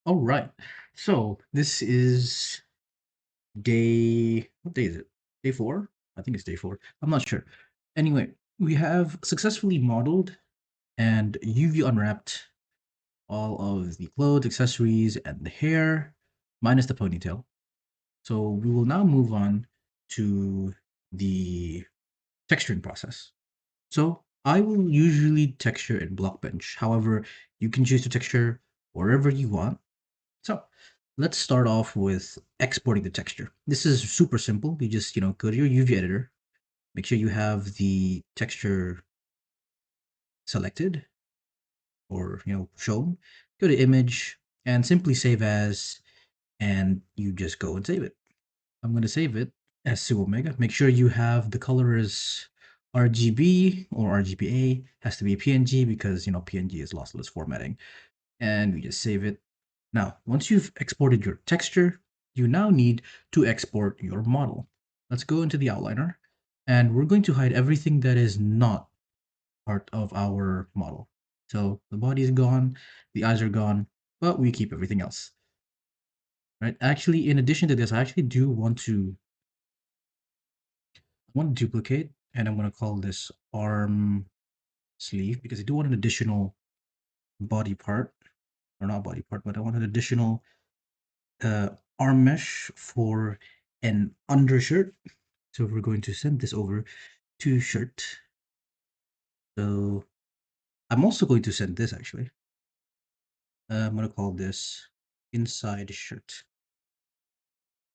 All right. So this is what day is it? Day 4? I think it's day 4. I'm not sure. Anyway, we have successfully modeled and UV unwrapped all of the clothes, accessories, and the hair, minus the ponytail. So we will now move on to the texturing process. So I will usually texture in Blockbench. However, you can choose to texture wherever you want. So let's start off with exporting the texture. This is super simple. You just, go to your UV editor, make sure you have the texture selected or, shown. Go to image and simply save as, and you just go and save it. I'm going to save it as Su Omega. Make sure you have the color as RGB or RGBA. Has to be PNG because, PNG is lossless formatting. And we just save it. Now, once you've exported your texture, you now need to export your model. Let's go into the outliner, and we're going to hide everything that is not part of our model. So the body is gone, the eyes are gone, but we keep everything else. Right? Actually, in addition to this, I actually do want to duplicate, and I'm going to call this arm sleeve because I do want an additional body part, or not body part, but I want an additional arm mesh for an undershirt. So we're going to send this over to shirt. So I'm also going to send this actually. I'm going to call this inside shirt.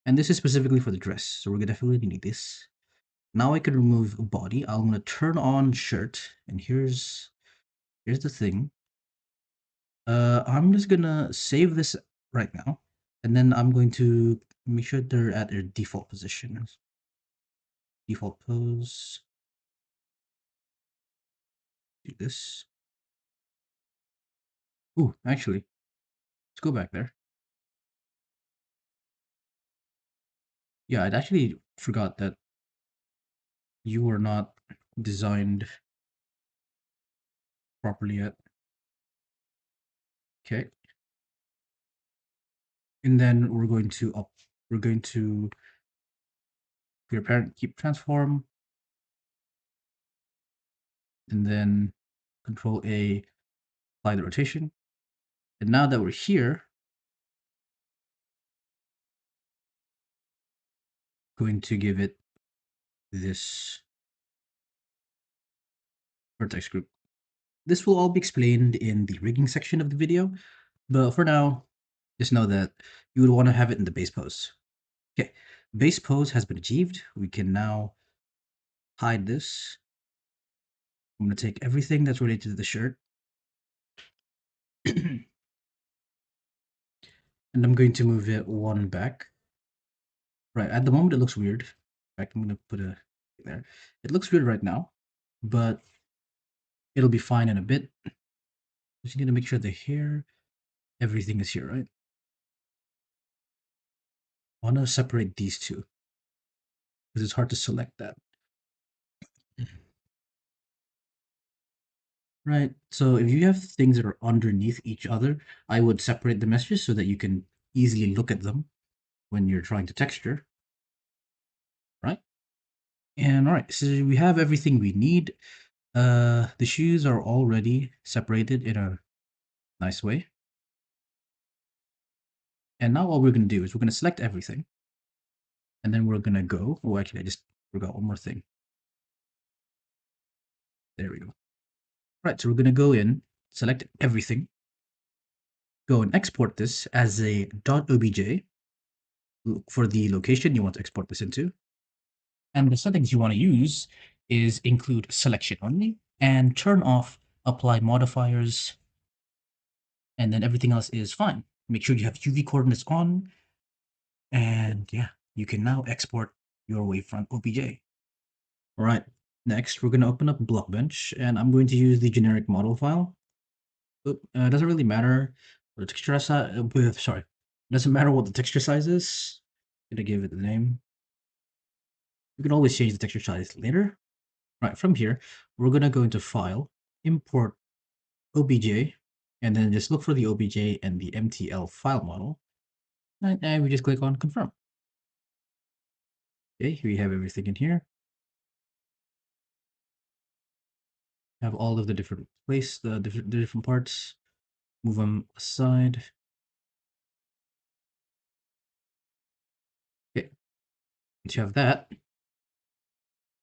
And this is specifically for the dress. So we're going to definitely need this. Now I can remove body. I'm going to turn on shirt. And here's the thing. I'm just going to save this right now. And then I'm going to make sure they're at their default position. Default pose. Do this. Ooh, actually, let's go back there. Yeah, I'd actually forgot that you were not designed properly yet. Okay. And then we're going to your parent keep transform, and then Control A, apply the rotation. And now that we're here, going to give it this vertex group. This will all be explained in the rigging section of the video, but for now, just know that you would want to have it in the base pose. Okay, base pose has been achieved. We can now hide this. I'm going to take everything that's related to the shirt and I'm going to move it one back. Right, at the moment it looks weird. In fact, I'm going to put a there. It looks weird right now, but it'll be fine in a bit. Just need to make sure the hair, everything is here, right? I want to separate these two because it's hard to select that. Right, so if you have things that are underneath each other, I would separate the messages so that you can easily look at them when you're trying to texture, right? And all right, so we have everything we need. The shoes are already separated in a nice way. And now what we're going to do is we're going to select everything. And then we're going to go. Oh, actually, I just forgot one more thing. There we go. Right, so we're going to go in, select everything, go and export this as a .obj for the location you want to export this into. And the settings you want to use is include selection only and turn off apply modifiers. And then everything else is fine. Make sure you have UV coordinates on. And yeah, you can now export your wavefront OBJ. All right, next we're going to open up Blockbench and I'm going to use the generic model file. It doesn't really matter what the texture size, sorry, doesn't matter what the texture size is. I'm going to give it the name. You can always change the texture size later. Right, from here, we're going to go into File, Import OBJ, and then just look for the OBJ and the MTL file model, and we just click on confirm. Okay, we have everything in here. Have all of the different the different parts. Move them aside. Okay, once you have that,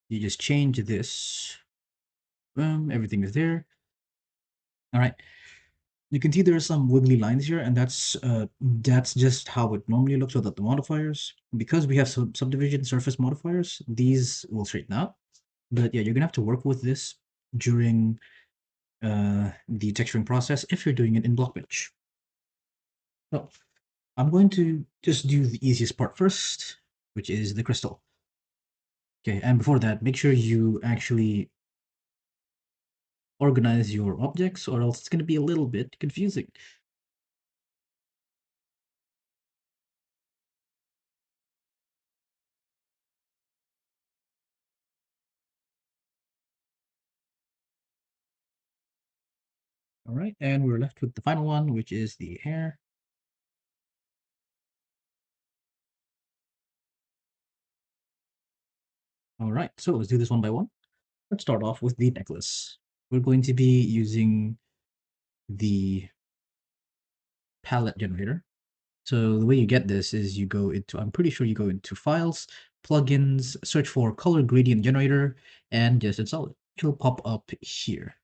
you just change this. Boom, everything is there. All right. You can see there are some wiggly lines here, and that's just how it normally looks without the modifiers. Because we have some subdivision surface modifiers, these will straighten out. But yeah, you're gonna have to work with this during the texturing process if you're doing it in Blockbench. So I'm going to just do the easiest part first, which is the crystal. Okay, and before that, make sure you actually organize your objects, or else it's going to be a little bit confusing. All right, and we're left with the final one, which is the hair. All right, so let's do this one by one. Let's start off with the necklace. We're going to be using the palette generator. So the way you get this is you go into, I'm pretty sure you go into Files, Plugins, search for Color Gradient Generator, and just install it. It'll pop up here.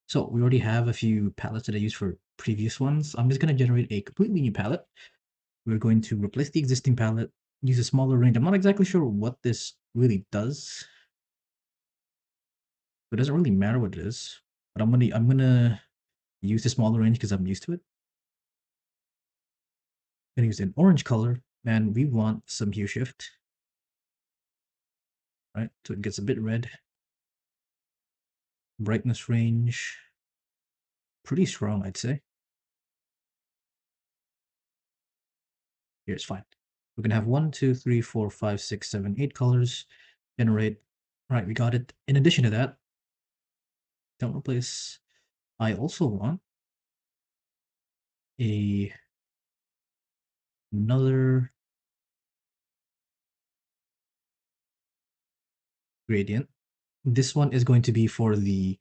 So we already have a few palettes that I used for previous ones. I'm just going to generate a completely new palette. We're going to replace the existing palette, use a smaller range. I'm not exactly sure what this really does. It doesn't really matter what it is, but I'm gonna use the smaller range because I'm used to it. I'm gonna use an orange color, and we want some hue shift, right? So it gets a bit red. Brightness range, pretty strong, I'd say. Here it's fine. We're gonna have 1, 2, 3, 4, 5, 6, 7, 8 colors. Generate. All right, we got it. In addition to that, don't replace. I also want another gradient. This one is going to be for the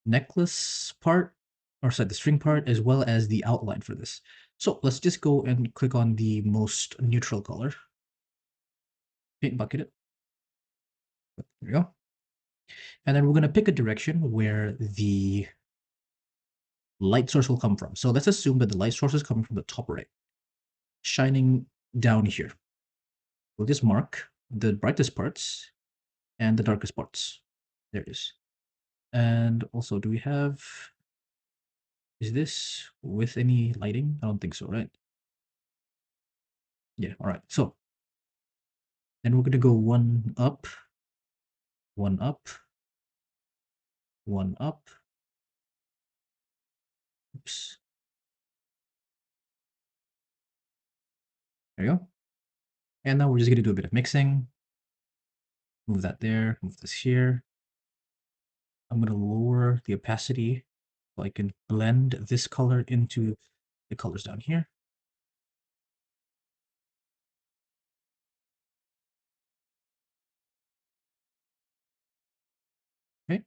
necklace part, or sorry, the string part, as well as the outline for this. So let's just go and click on the most neutral color. Paint bucket it. There we go. And then we're going to pick a direction where the light source will come from. So let's assume that the light source is coming from the top right, shining down here. We'll just mark the brightest parts and the darkest parts. There it is. And also, do we have, is this with any lighting? I don't think so, right? Yeah, all right. So then we're going to go one up, one up, one up. Oops. There you go. And now we're just going to do a bit of mixing. Move that there, move this here. I'm going to lower the opacity so I can blend this color into the colors down here. Okay.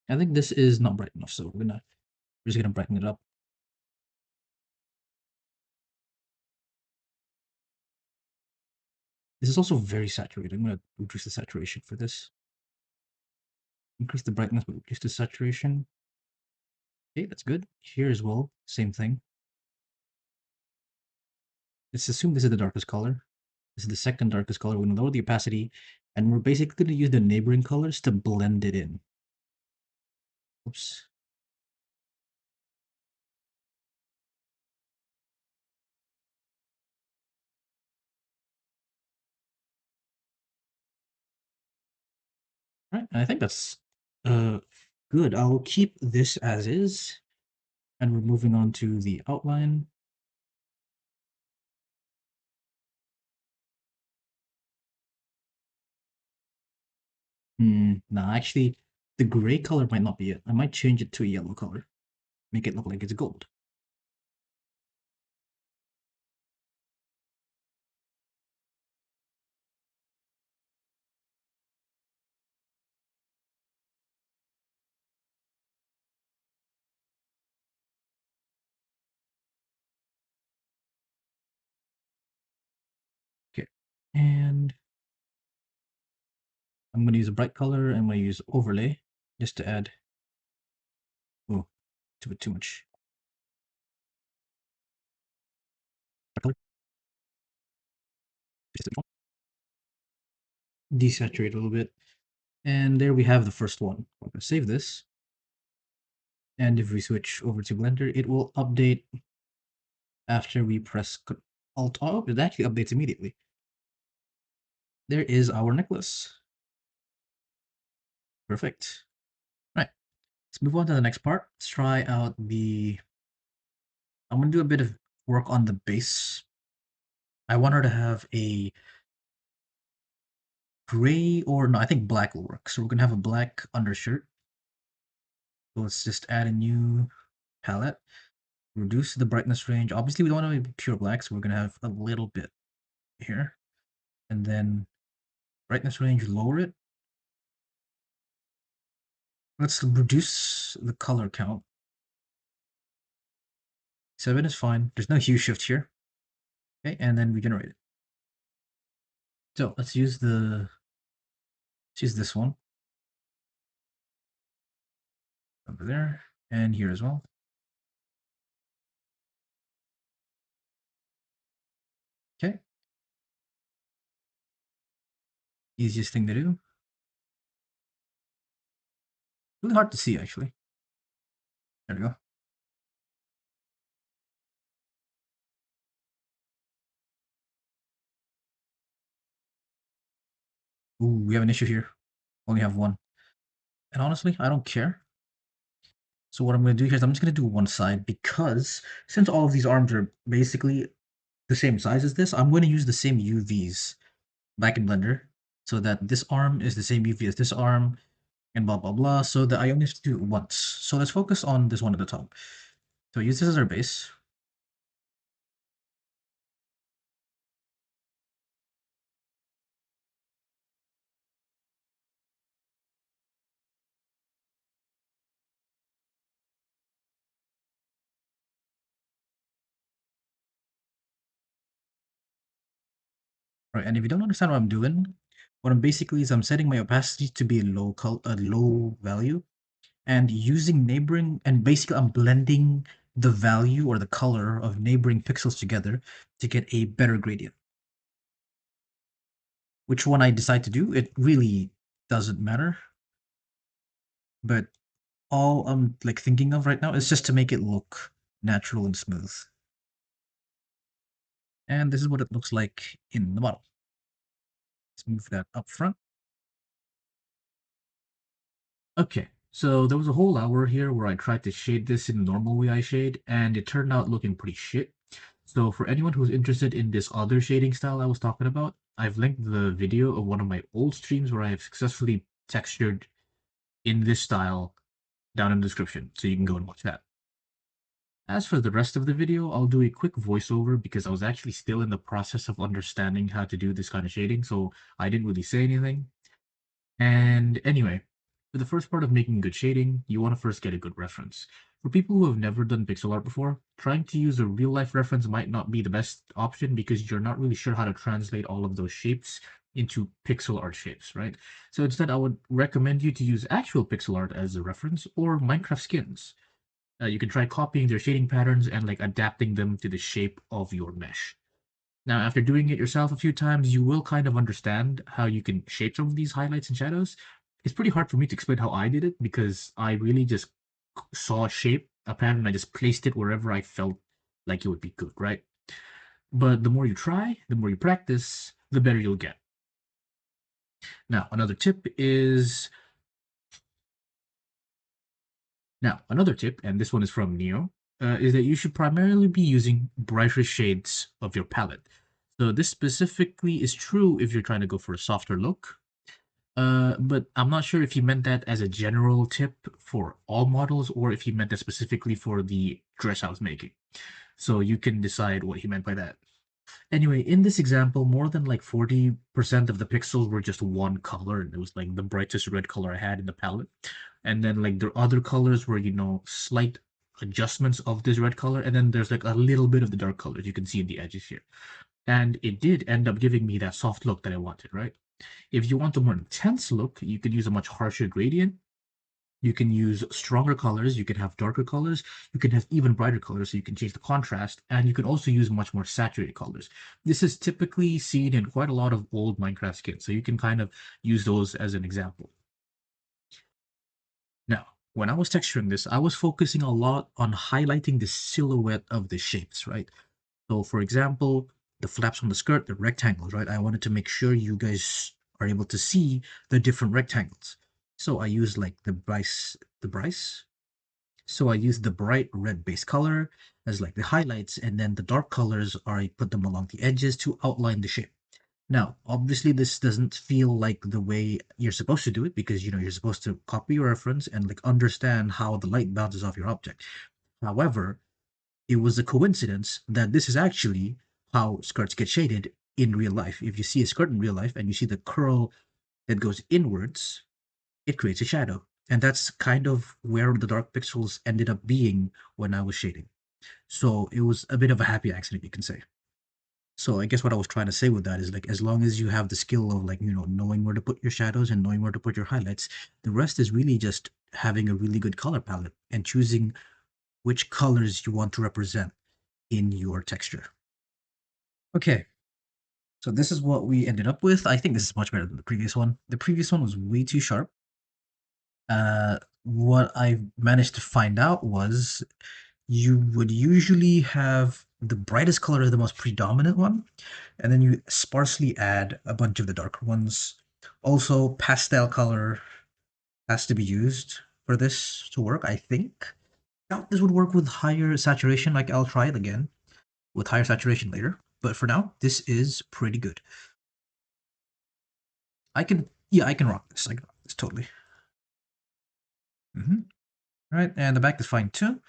I think this is not bright enough, so we're just gonna brighten it up. This is also very saturated. I'm gonna reduce the saturation for this. Increase the brightness, but reduce the saturation. Okay, that's good. Here as well, same thing. Let's assume this is the darkest color. This is the second darkest color. We're gonna lower the opacity, and we're basically gonna use the neighboring colors to blend it in. Oops. All right, I think that's good. I'll keep this as is, and we're moving on to the outline. Nah, actually, the gray color might not be it. I might change it to a yellow color. Make it look like it's gold. Okay, and I'm going to use a bright color, and I'm going to use overlay just to add, oh, too much. Color. Desaturate a little bit. And there we have the first one. I'm going to save this. And if we switch over to Blender, it will update after we press Alt. Oh, it actually updates immediately. There is our necklace. Perfect. Right. Let's move on to the next part. Let's try out I'm going to do a bit of work on the base. I want her to have a gray, or no, I think black will work. So we're going to have a black undershirt. So let's just add a new palette. Reduce the brightness range. Obviously, we don't want to be pure black, so we're going to have a little bit here. And then brightness range, lower it. Let's reduce the color count. 7 is fine. There's no hue shift here. Okay, and then regenerate it. So let's use this one. Over there, and here as well. Okay. Easiest thing to do. Really hard to see, actually. There we go. Ooh, we have an issue here. Only have one. And honestly, I don't care. So what I'm going to do here is I'm just going to do one side, because since all of these arms are basically the same size as this, I'm going to use the same UVs back in Blender, so that this arm is the same UV as this arm, and blah blah blah, so that I only have to do it once. So let's focus on this one at the top. So use this as our base. Right, and if you don't understand what I'm doing, what I'm basically is I'm setting my opacity to be a low value, and using neighboring, and basically I'm blending the value or the color of neighboring pixels together to get a better gradient. Which one I decide to do, it really doesn't matter. But all I'm like thinking of right now is just to make it look natural and smooth. And this is what it looks like in the model. Let's move that up front. Okay, so there was a whole hour here where I tried to shade this in the normal way I shade, and it turned out looking pretty shit. So for anyone who's interested in this other shading style I was talking about, I've linked the video of one of my old streams where I have successfully textured in this style down in the description, so you can go and watch that. As for the rest of the video, I'll do a quick voiceover because I was actually still in the process of understanding how to do this kind of shading, so I didn't really say anything. And anyway, for the first part of making good shading, you want to first get a good reference. For people who have never done pixel art before, trying to use a real-life reference might not be the best option because you're not really sure how to translate all of those shapes into pixel art shapes, right? So instead, I would recommend you to use actual pixel art as a reference, or Minecraft skins. You can try copying their shading patterns and like adapting them to the shape of your mesh. Now, after doing it yourself a few times, you will kind of understand how you can shape some of these highlights and shadows. It's pretty hard for me to explain how I did it because I really just saw a shape, a pattern, and I just placed it wherever I felt like it would be good, right? But the more you try, the more you practice, the better you'll get. Now, another tip, and this one is from Neo, is that you should primarily be using brighter shades of your palette. So this specifically is true if you're trying to go for a softer look. But I'm not sure if he meant that as a general tip for all models or if he meant that specifically for the dress I was making. So you can decide what he meant by that. Anyway, in this example, more than like 40% of the pixels were just one color, and it was like the brightest red color I had in the palette. And then like the other colors were, slight adjustments of this red color, and then there's like a little bit of the dark colors you can see in the edges here. And it did end up giving me that soft look that I wanted, right? If you want a more intense look, you can use a much harsher gradient. You can use stronger colors, you can have darker colors, you can have even brighter colors, so you can change the contrast, and you can also use much more saturated colors. This is typically seen in quite a lot of old Minecraft skins, so you can kind of use those as an example. Now, when I was texturing this, I was focusing a lot on highlighting the silhouette of the shapes, right? So for example, the flaps on the skirt, the rectangles, right? I wanted to make sure you guys are able to see the different rectangles. So I used like the Bryce. So I used the bright red base color as like the highlights, and then the dark colors are I put them along the edges to outline the shape. Now, obviously, this doesn't feel like the way you're supposed to do it because you're supposed to copy your reference and like understand how the light bounces off your object. However, it was a coincidence that this is actually how skirts get shaded in real life. If you see a skirt in real life and you see the curl that goes inwards, it creates a shadow. And that's kind of where the dark pixels ended up being when I was shading. So it was a bit of a happy accident, you can say. So I guess what I was trying to say with that is like as long as you have the skill of like, knowing where to put your shadows and knowing where to put your highlights, the rest is really just having a really good color palette and choosing which colors you want to represent in your texture. Okay, so this is what we ended up with. I think this is much better than the previous one. The previous one was way too sharp. What I managed to find out was you would usually have the brightest color as the most predominant one, and then you sparsely add a bunch of the darker ones. Also, pastel color has to be used for this to work, I think. Now, this would work with higher saturation, like I'll try it again with higher saturation later. But for now, this is pretty good. Yeah, I can rock this. I can rock this totally. Mm-hmm. All right, and the back is fine too.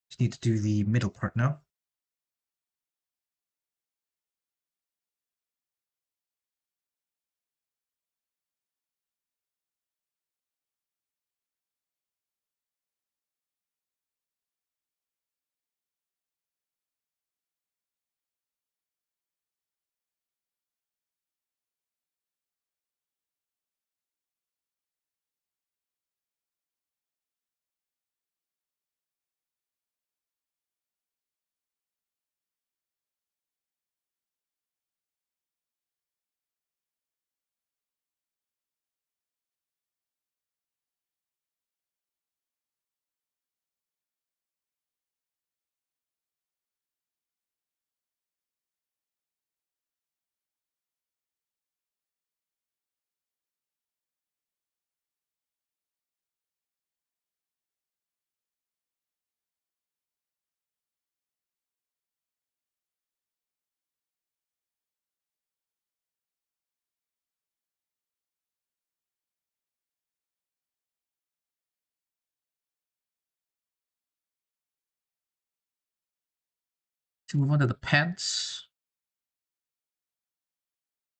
Just need to do the middle part now. To move on to the pants,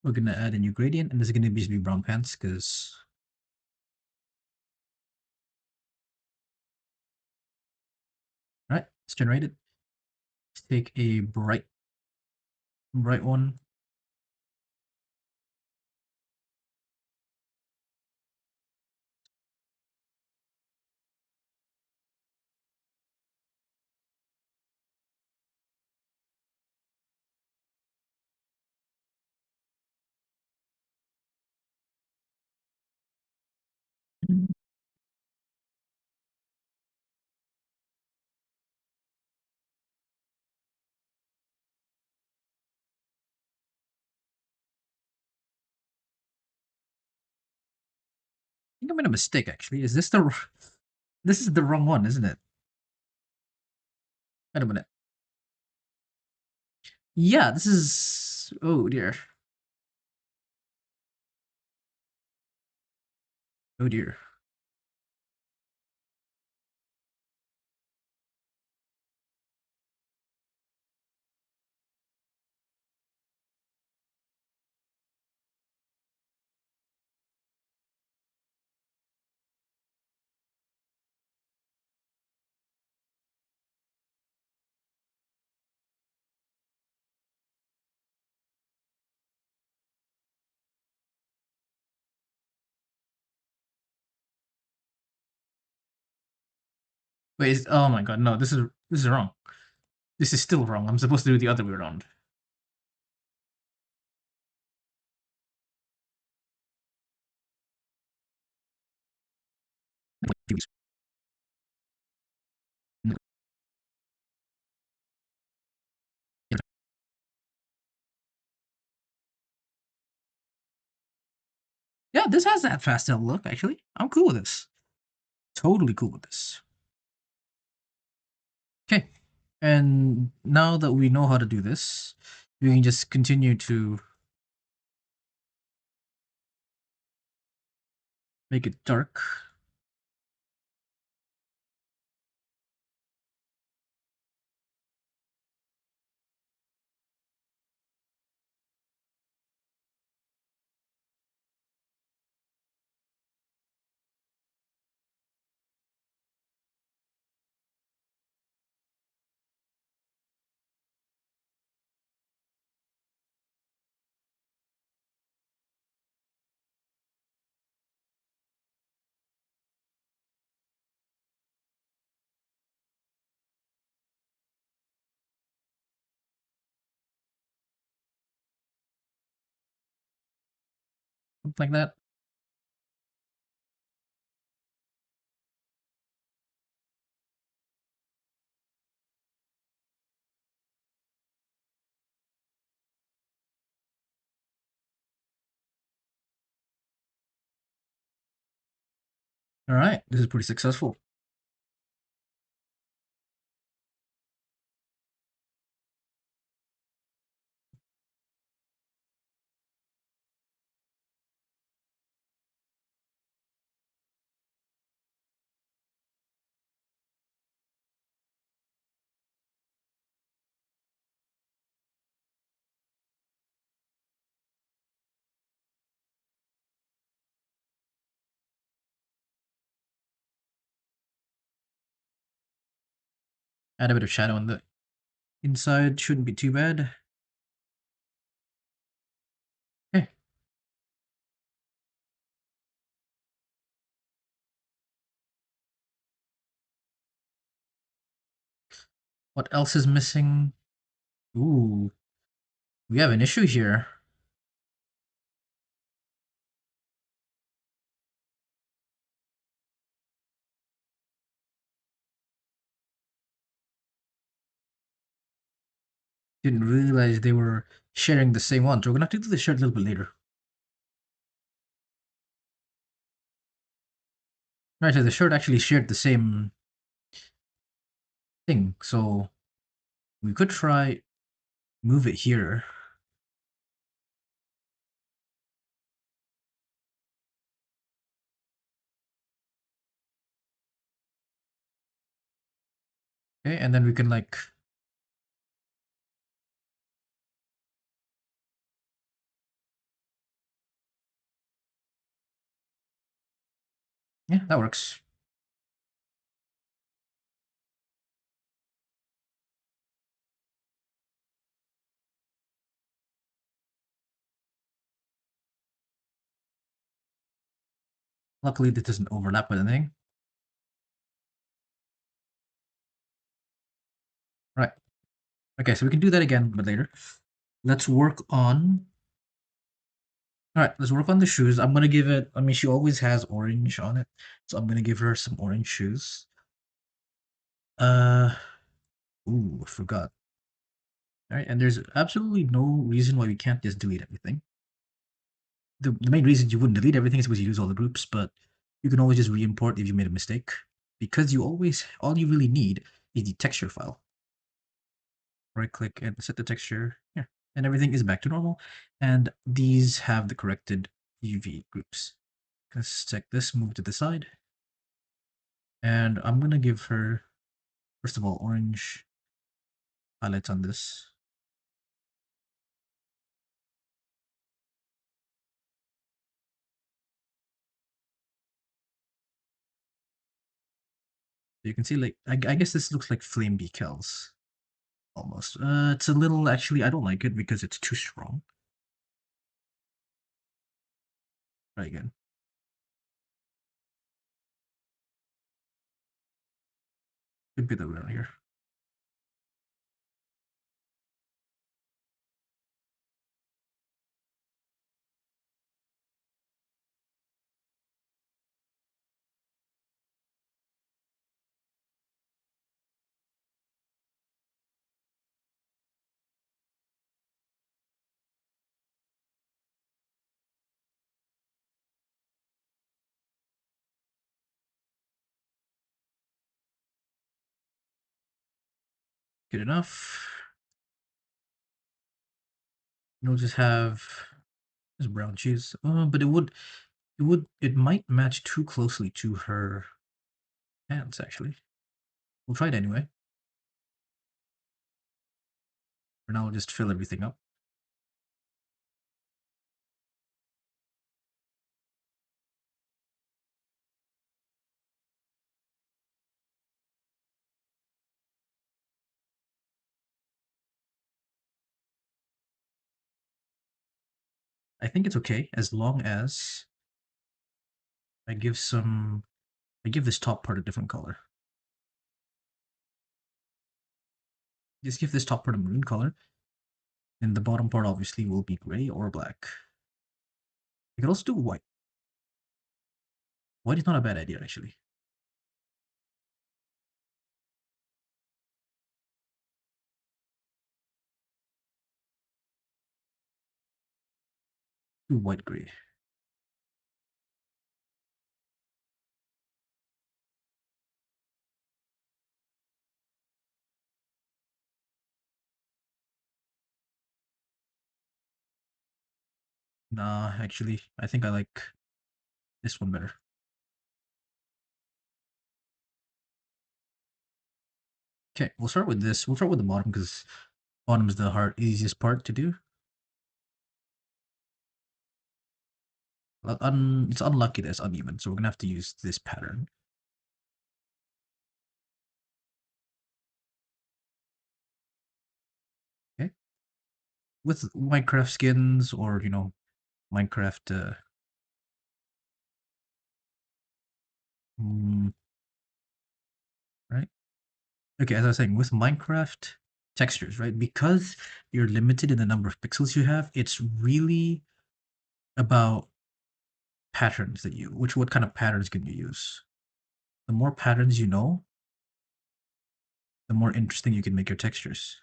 we're gonna add a new gradient, and this is gonna be brown pants because. All right, it's generated. Let's take a bright one. I think I made a mistake actually. Is this the? This is the wrong one, isn't it? Wait a minute. Yeah, this is. Oh dear. Oh dear. Wait, oh my god, no, this is wrong. This is still wrong. I'm supposed to do it the other way around. Yeah, this has that pastel look, actually. I'm cool with this. Totally cool with this. Okay. And now that we know how to do this, we can just continue to make it dark. Something like that. All right, this is pretty successful. Add a bit of shadow on the inside. Shouldn't be too bad. Okay. What else is missing? Ooh, we have an issue here. Didn't realize they were sharing the same one. So we're gonna have to do the shirt a little bit later. Right, so the shirt actually shared the same thing. So we could try move it here. Okay, and then we can like yeah, that works. Luckily, this doesn't overlap with anything. Right. Okay, so we can do that again, but later. Let's work on. All right, let's work on the shoes. I'm gonna give it. I mean, she always has orange on it, so I'm gonna give her some orange shoes. Uh, ooh, I forgot. All right, and there's absolutely no reason why we can't just delete everything. The main reason you wouldn't delete everything is because you use all the groups, but you can always just re-import if you made a mistake. Because you always, all you really need is the texture file. Right click and set the texture here. And everything is back to normal. And these have the corrected UV groups. Let's check this, move to the side. And I'm gonna give her, first of all, orange highlights on this. You can see, like, I guess this looks like flame decals, almost. It's a little, actually, I don't like it because it's too strong. Try again. Could be the way around here. Good enough. You'll just have this brown cheese. But it might match too closely to her hands, actually. We'll try it anyway. For now, we'll just fill everything up. I think it's okay as long as I give this top part a different color. Just give this top part a maroon color, and the bottom part obviously will be gray or black. You can also do white. White is not a bad idea, actually. Do white gray. Nah, actually, I think I like this one better. Okay, we'll start with this. We'll start with the bottom because bottom is the easiest part to do. It's unlucky that it's uneven, so we're gonna have to use this pattern. Okay. With Minecraft skins or Minecraft right? Okay, as I was saying, with Minecraft textures, right? Because you're limited in the number of pixels you have, it's really about patterns that what kind of patterns can you use? The more patterns you know, the more interesting you can make your textures.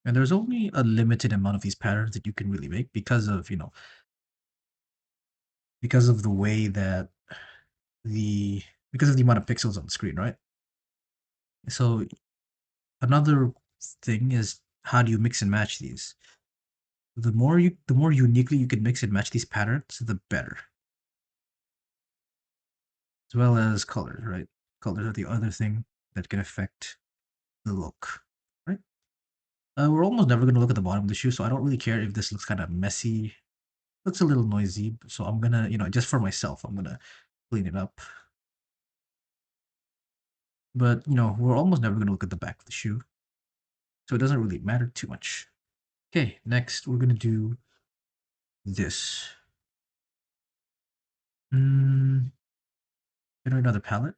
And there's only a limited amount of these patterns that you can really make because of, because of the way that the because of the amount of pixels on the screen, right? So another thing is, how do you mix and match these? The more uniquely you can mix and match these patterns, the better. As well as colors, right? Colors are the other thing that can affect the look, right? We're almost never going to look at the bottom of the shoe, so I don't really care if this looks kind of messy. Looks a little noisy, so I'm gonna, just for myself, I'm gonna clean it up. But, we're almost never going to look at the back of the shoe, so it doesn't really matter too much. Okay, next we're going to do this. Generate another palette.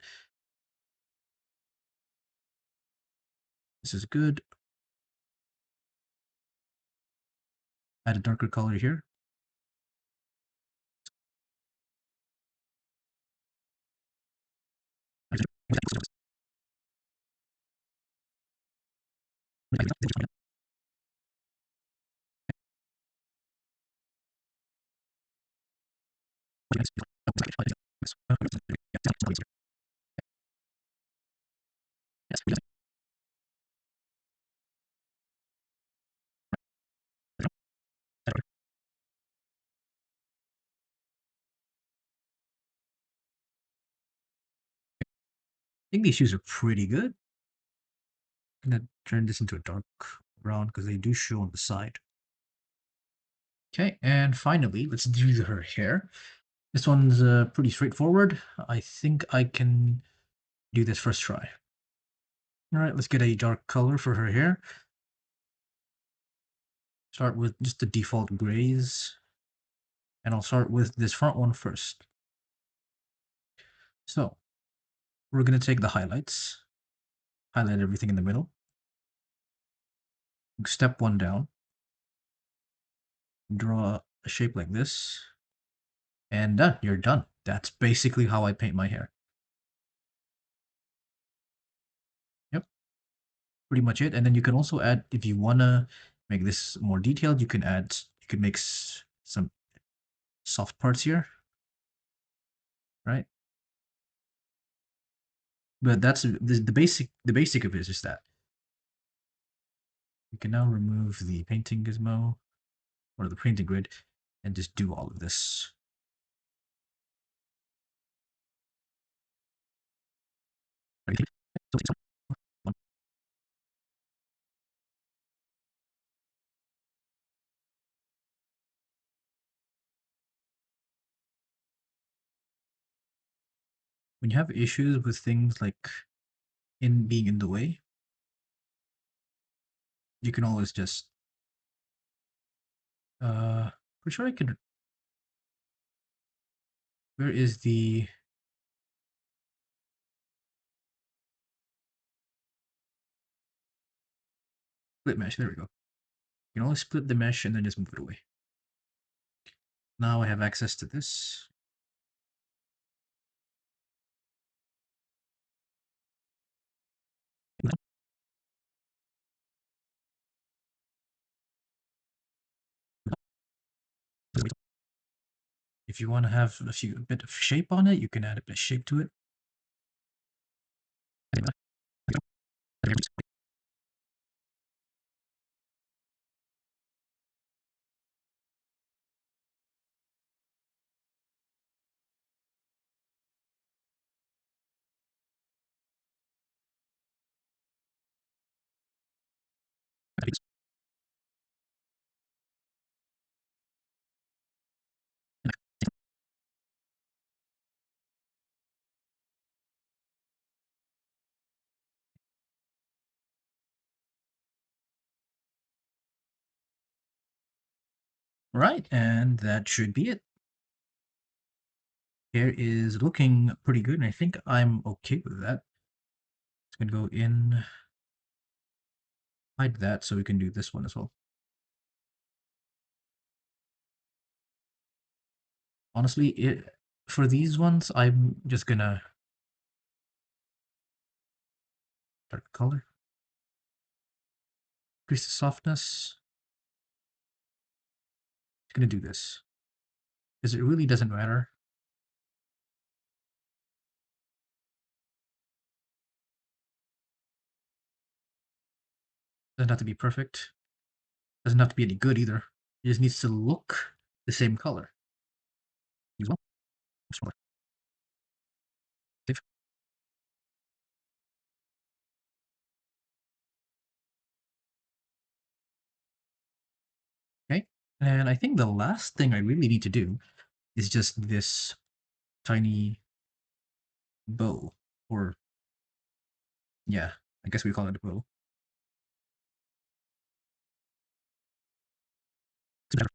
This is good. Add a darker color here. think these shoes are pretty good. I'm gonna turn this into a dark brown because they do show on the side. Okay, and finally, let's do her hair. This one's pretty straightforward. I think I can do this first try. All right, let's get a dark color for her hair. Start with just the default grays. And I'll start with this front one first. So, we're going to take the highlights, highlight everything in the middle, step one down, draw a shape like this, and done. You're done. That's basically how I paint my hair. Yep, pretty much it. And then you can also add, if you want to make this more detailed, you can make some soft parts here, right? But that's the basic of it is just that. You can now remove the painting gizmo or the painting grid and just do all of this. When you have issues with things like being in the way, you can always just pretty sure I could. Where is the split mesh? There we go. You can always split the mesh and then just move it away. Now I have access to this. If you want to have a bit of shape on it, you can add a bit of shape to it. Right, and that should be it. Hair is looking pretty good, and I think I'm okay with that. It's gonna go in, hide that, so we can do this one as well. Honestly, for these ones, I'm just gonna dark color, increase the softness. Just gonna do this because it really doesn't matter. Doesn't have to be perfect. Doesn't have to be any good either. It just needs to look the same color. Use one. Smaller. Save. Okay. And I think the last thing I really need to do is just this tiny bow. Or, yeah, I guess we call it a bow. Okay.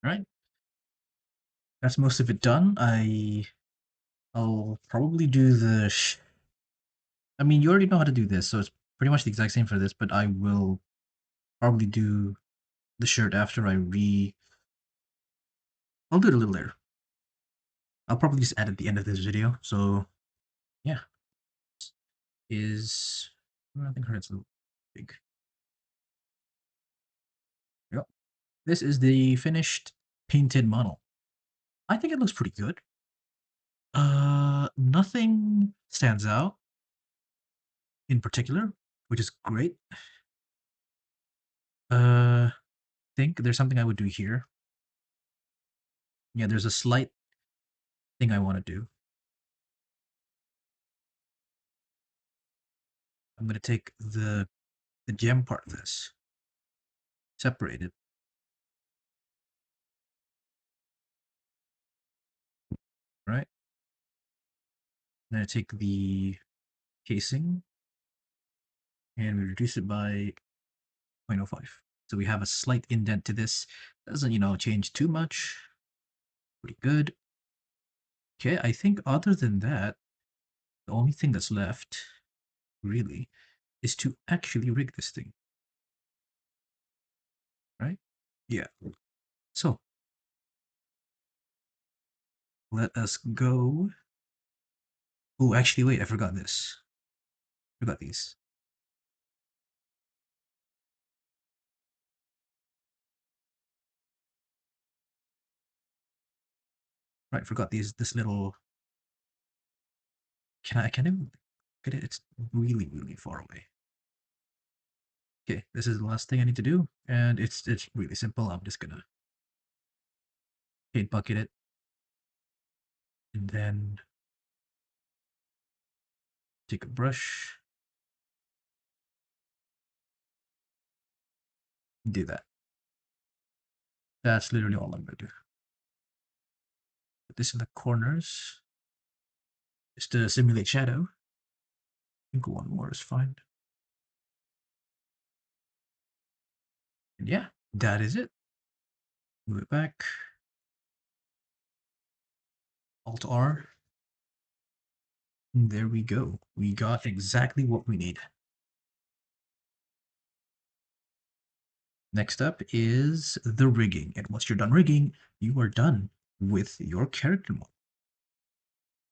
All right. That's most of it done. I'll probably do the. I mean, you already know how to do this, so it's pretty much the exact same for this. But I will probably do the shirt after I'll do it a little later. I'll probably just add at the end of this video. So yeah, I think her head's a little big. Yep. This is the finished painted model. I think it looks pretty good. Not nothing stands out in particular, which is great. Think there's something I would do here. Yeah, there's a slight thing I want to do. I'm going to take the gem part of this, separate it. Right? Then I take the casing and we reduce it by 0.05. So we have a slight indent to this. Doesn't, change too much. Pretty good. Okay, I think other than that, the only thing that's left, really, is to actually rig this thing. Right? Yeah. So, let us go. Oh, actually, wait, I forgot this. Forgot these. Right, forgot these. This little. I can't even get it. It's really, really far away. Okay, this is the last thing I need to do, and it's really simple. I'm just gonna paint bucket it, and then take a brush, and do that. That's literally all I'm gonna do. Put this in the corners, just to simulate shadow. I think one more is fine. And yeah, that is it. Move it back. Alt R. And there we go. We got exactly what we need. Next up is the rigging. And once you're done rigging, you are done with your character model.